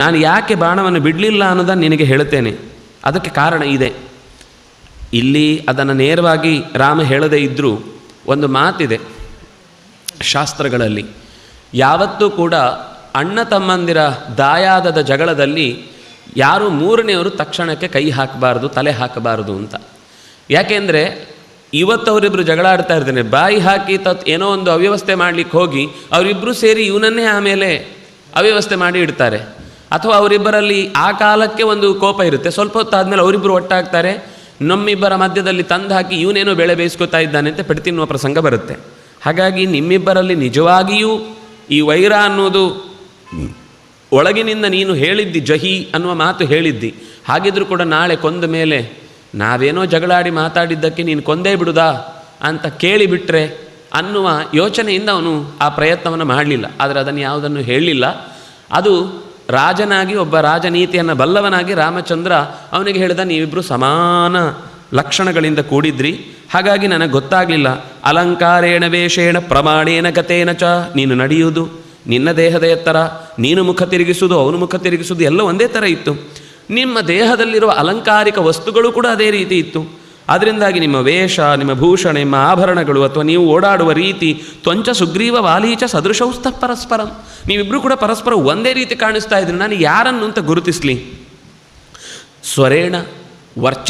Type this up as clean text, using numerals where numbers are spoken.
ನಾನು ಯಾಕೆ ಬಾಣವನ್ನು ಬಿಡಲಿಲ್ಲ ಅನ್ನೋದನ್ನು ನಿನಗೆ ಹೇಳುತ್ತೇನೆ. ಅದಕ್ಕೆ ಕಾರಣ ಇದೆ. ಇಲ್ಲಿ ಅದನ್ನು ನೇರವಾಗಿ ರಾಮ ಹೇಳದೇ ಇದ್ದರೂ ಒಂದು ಮಾತಿದೆ ಶಾಸ್ತ್ರಗಳಲ್ಲಿ. ಯಾವತ್ತೂ ಕೂಡ ಅಣ್ಣ ತಮ್ಮಂದಿರ ದಾಯಾದದ ಜಗಳದಲ್ಲಿ ಯಾರು ಮೂರನೆಯವರು ತಕ್ಷಣಕ್ಕೆ ಕೈ ಹಾಕಬಾರ್ದು, ತಲೆ ಹಾಕಬಾರ್ದು ಅಂತ. ಯಾಕೆಂದರೆ ಇವತ್ತು ಅವರಿಬ್ಬರು ಜಗಳ ಆಡ್ತಾ ಇರ್ತಾನೆ, ಬಾಯಿ ಹಾಕಿ ಏನೋ ಒಂದು ಅವ್ಯವಸ್ಥೆ ಮಾಡಲಿಕ್ಕೆ ಹೋಗಿ ಅವರಿಬ್ಬರು ಸೇರಿ ಇವನನ್ನೇ ಆಮೇಲೆ ಅವ್ಯವಸ್ಥೆ ಮಾಡಿ ಇಡ್ತಾರೆ. ಅಥವಾ ಅವರಿಬ್ಬರಲ್ಲಿ ಆ ಕಾಲಕ್ಕೆ ಒಂದು ಕೋಪ ಇರುತ್ತೆ, ಸ್ವಲ್ಪ ಹೊತ್ತಾದಮೇಲೆ ಅವರಿಬ್ಬರು ಒಟ್ಟಾಗ್ತಾರೆ, ನಮ್ಮಿಬ್ಬರ ಮಧ್ಯದಲ್ಲಿ ತಂದು ಹಾಕಿ ಇವನೇನೋ ಬೆಳೆ ಬೇಯಿಸ್ಕೊತಾ ಇದ್ದಾನೆ ಅಂತ ಪೆಟ್ಟು ತಿನ್ನುವ ಪ್ರಸಂಗ ಬರುತ್ತೆ. ಹಾಗಾಗಿ ನಿಮ್ಮಿಬ್ಬರಲ್ಲಿ ನಿಜವಾಗಿಯೂ ಈ ವೈರ ಅನ್ನೋದು ಒಳಗಿನಿಂದ ನೀನು ಹೇಳಿದ್ದಿ, ಜಹಿ ಅನ್ನುವ ಮಾತು ಹೇಳಿದ್ದಿ. ಹಾಗಿದ್ರೂ ಕೂಡ ನಾಳೆ ಕೊಂದ ಮೇಲೆ ನಾವೇನೋ ಜಗಳಾಡಿ ಮಾತಾಡಿದ್ದಕ್ಕೆ ನೀನು ಕೊಂದೇ ಬಿಡುದಾ ಅಂತ ಕೇಳಿಬಿಟ್ರೆ ಅನ್ನುವ ಯೋಚನೆಯಿಂದ ಅವನು ಆ ಪ್ರಯತ್ನವನ್ನು ಮಾಡಲಿಲ್ಲ. ಆದರೆ ಅದನ್ನು ಯಾವುದನ್ನು ಹೇಳಲಿಲ್ಲ. ಅದು ರಾಜನಾಗಿ, ಒಬ್ಬ ರಾಜನೀತಿಯನ್ನು ಬಲ್ಲವನಾಗಿ ರಾಮಚಂದ್ರ ಅವನಿಗೆ ಹೇಳಿದ, ನೀವಿಬ್ಬರು ಸಮಾನ ಲಕ್ಷಣಗಳಿಂದ ಕೂಡಿದ್ರಿ, ಹಾಗಾಗಿ ನನಗೆ ಗೊತ್ತಾಗಲಿಲ್ಲ. ಅಲಂಕಾರೇಣ ವೇಷೇಣ ಪ್ರಮಾಣೇನ ಗತೇನ ಚ, ನೀನು ನಡೆಯುವುದು, ನಿನ್ನ ದೇಹದ ಎತ್ತರ, ನೀನು ಮುಖ ತಿರುಗಿಸುವುದು, ಅವನು ಮುಖ ತಿರುಗಿಸುವುದು ಎಲ್ಲ ಒಂದೇ ಥರ ಇತ್ತು. ನಿಮ್ಮ ದೇಹದಲ್ಲಿರುವ ಅಲಂಕಾರಿಕ ವಸ್ತುಗಳು ಕೂಡ ಅದೇ ರೀತಿ ಇತ್ತು. ಅದರಿಂದಾಗಿ ನಿಮ್ಮ ವೇಷ, ನಿಮ್ಮ ಭೂಷಣ, ನಿಮ್ಮ ಆಭರಣಗಳು ಅಥವಾ ನೀವು ಓಡಾಡುವ ರೀತಿ ತ್ವಂಚ ಸುಗ್ರೀವ ವಾಲೀಚ ಸದೃಶೌಸ್ತ ಪರಸ್ಪರಂ, ನೀವಿಬ್ಬರು ಕೂಡ ಪರಸ್ಪರ ಒಂದೇ ರೀತಿ ಕಾಣಿಸ್ತಾ ಇದ್ರಿ. ನಾನು ಯಾರನ್ನು ಅಂತ ಗುರುತಿಸಲಿ? ಸ್ವರೇಣ ವರ್ಚ